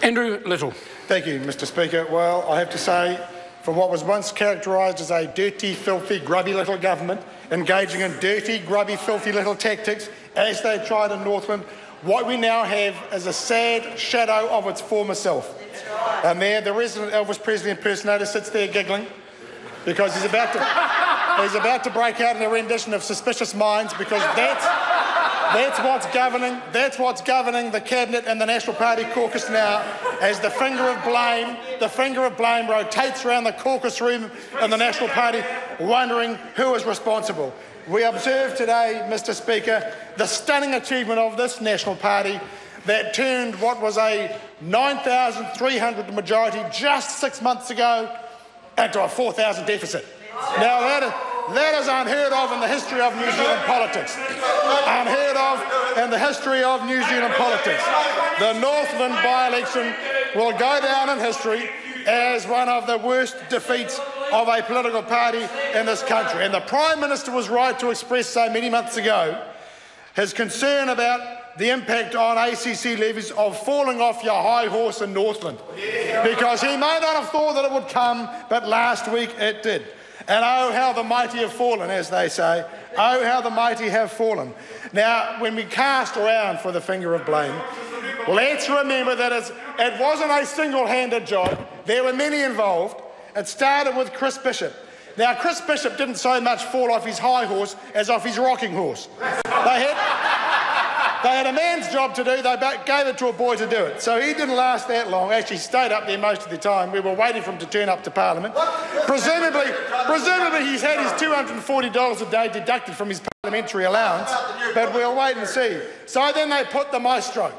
Andrew Little. Thank you, Mr Speaker. Well, I have to say, for what was once characterised as a dirty, filthy, grubby little government, engaging in dirty, grubby, filthy little tactics, as they tried in Northland, what we now have is a sad shadow of its former self. And there, the resident Elvis Presley impersonator sits there giggling because he's about to break out in a rendition of Suspicious Minds, because that's what's governing the Cabinet and the National Party caucus now, as the finger of blame rotates around the caucus room in the National Party, wondering who is responsible. We observed today, Mr Speaker, the stunning achievement of this National Party that turned what was a 9,300 majority just 6 months ago into a 4,000 deficit. Now that is unheard of in the history of New Zealand politics. Unheard of in the history of New Zealand politics. The Northland by-election will go down in history as one of the worst defeats of a political party in this country. And the Prime Minister was right to express so many months ago his concern about the impact on ACC levies of falling off your high horse in Northland. Because he may not have thought that it would come, but last week it did. And oh, how the mighty have fallen, as they say. Oh, how the mighty have fallen. Now, when we cast around for the finger of blame, let's remember that it wasn't a single-handed job. There were many involved. It started with Chris Bishop. Now, Chris Bishop didn't so much fall off his high horse as off his rocking horse. They had a man's job to do. They gave it to a boy to do it. So he didn't last that long. Actually, stayed up there most of the time. We were waiting for him to turn up to Parliament. Presumably he's had his $240 a day deducted from his parliamentary allowance, but we'll wait and see. So then they put the maestro,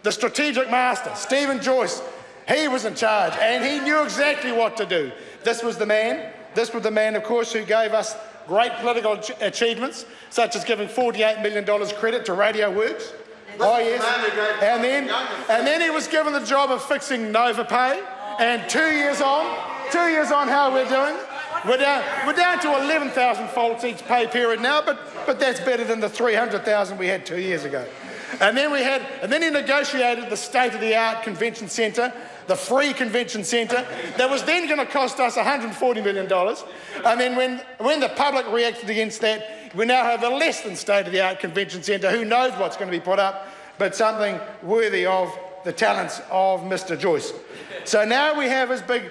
the strategic master, Stephen Joyce. He was in charge, and he knew exactly what to do. This was the man, of course, who gave us great political achievements, such as giving $48 million credit to Radio Works. Oh, yes. And then he was given the job of fixing Nova Pay. And 2 years on, how we're doing? We're down to 11,000 faults each pay period now, but that's better than the 300,000 we had 2 years ago. And then he negotiated the state-of-the-art convention centre, the free convention centre, that was then going to cost us $140 million. And then when the public reacted against that, we now have a less than state-of-the-art convention centre. Who knows what's going to be put up, but something worthy of the talents of Mr Joyce. So now we have his big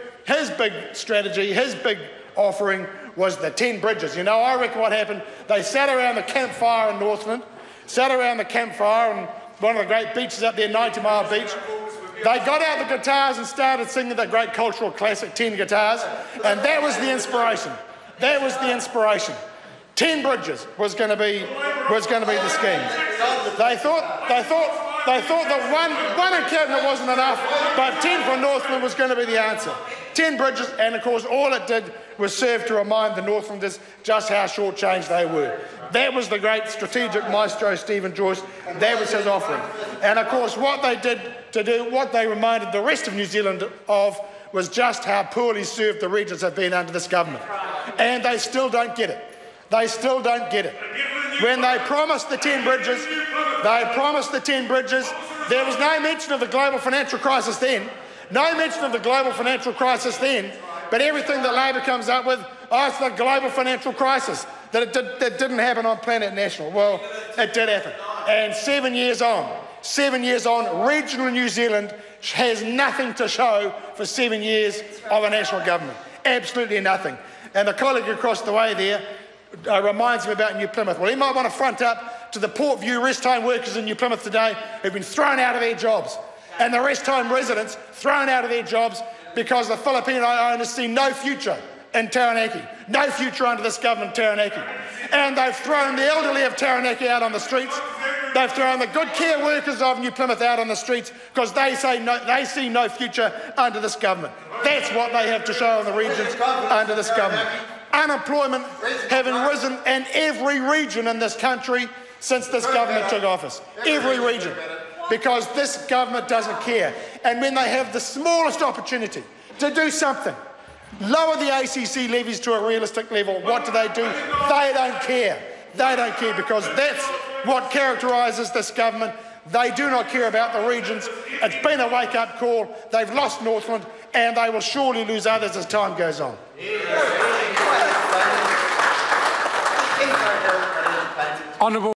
strategy, his big offering was the 10 bridges. You know, I reckon what happened, they sat around the campfire in Northland, sat around the campfire on one of the great beaches up there, 90 Mile Beach. They got out the guitars and started singing the great cultural classic, 10 Guitars, and that was the inspiration. That was the inspiration. 10 bridges was going to be the scheme. They thought that one in Cabinet wasn't enough, but 10 for Northland was going to be the answer. 10 bridges, and of course all it did was serve to remind the Northlanders just how short-changed they were. That was the great strategic maestro, Stephen Joyce. That was his offering. And of course what they did to do, what they reminded the rest of New Zealand of, was just how poorly served the regions have been under this government. And they still don't get it. They still don't get it. When they promised the 10 bridges, there was no mention of the global financial crisis then. No mention of the global financial crisis then, but everything that Labor comes up with, oh, it's the global financial crisis, that didn't happen on Planet National. Well, it did happen. And 7 years on, regional New Zealand has nothing to show for 7 years of a national government. Absolutely nothing. And the colleague across the way there reminds me about New Plymouth. Well, he might want to front up to the Port View rest home workers in New Plymouth today who've been thrown out of their jobs, and the rest home residents thrown out of their jobs because the Filipino owners see no future in Taranaki, no future under this government in Taranaki. And they've thrown the elderly of Taranaki out on the streets. They've thrown the good care workers of New Plymouth out on the streets because they see no future under this government. That's what they have to show in the regions under this government. Unemployment having risen in every region in this country since this government took office. Every region. Because this government doesn't care. And when they have the smallest opportunity to do something, lower the ACC levies to a realistic level, what do? They don't care. They don't care, because that's what characterises this government. They do not care about the regions. It's been a wake-up call. They've lost Northland, and they will surely lose others as time goes on. Honourable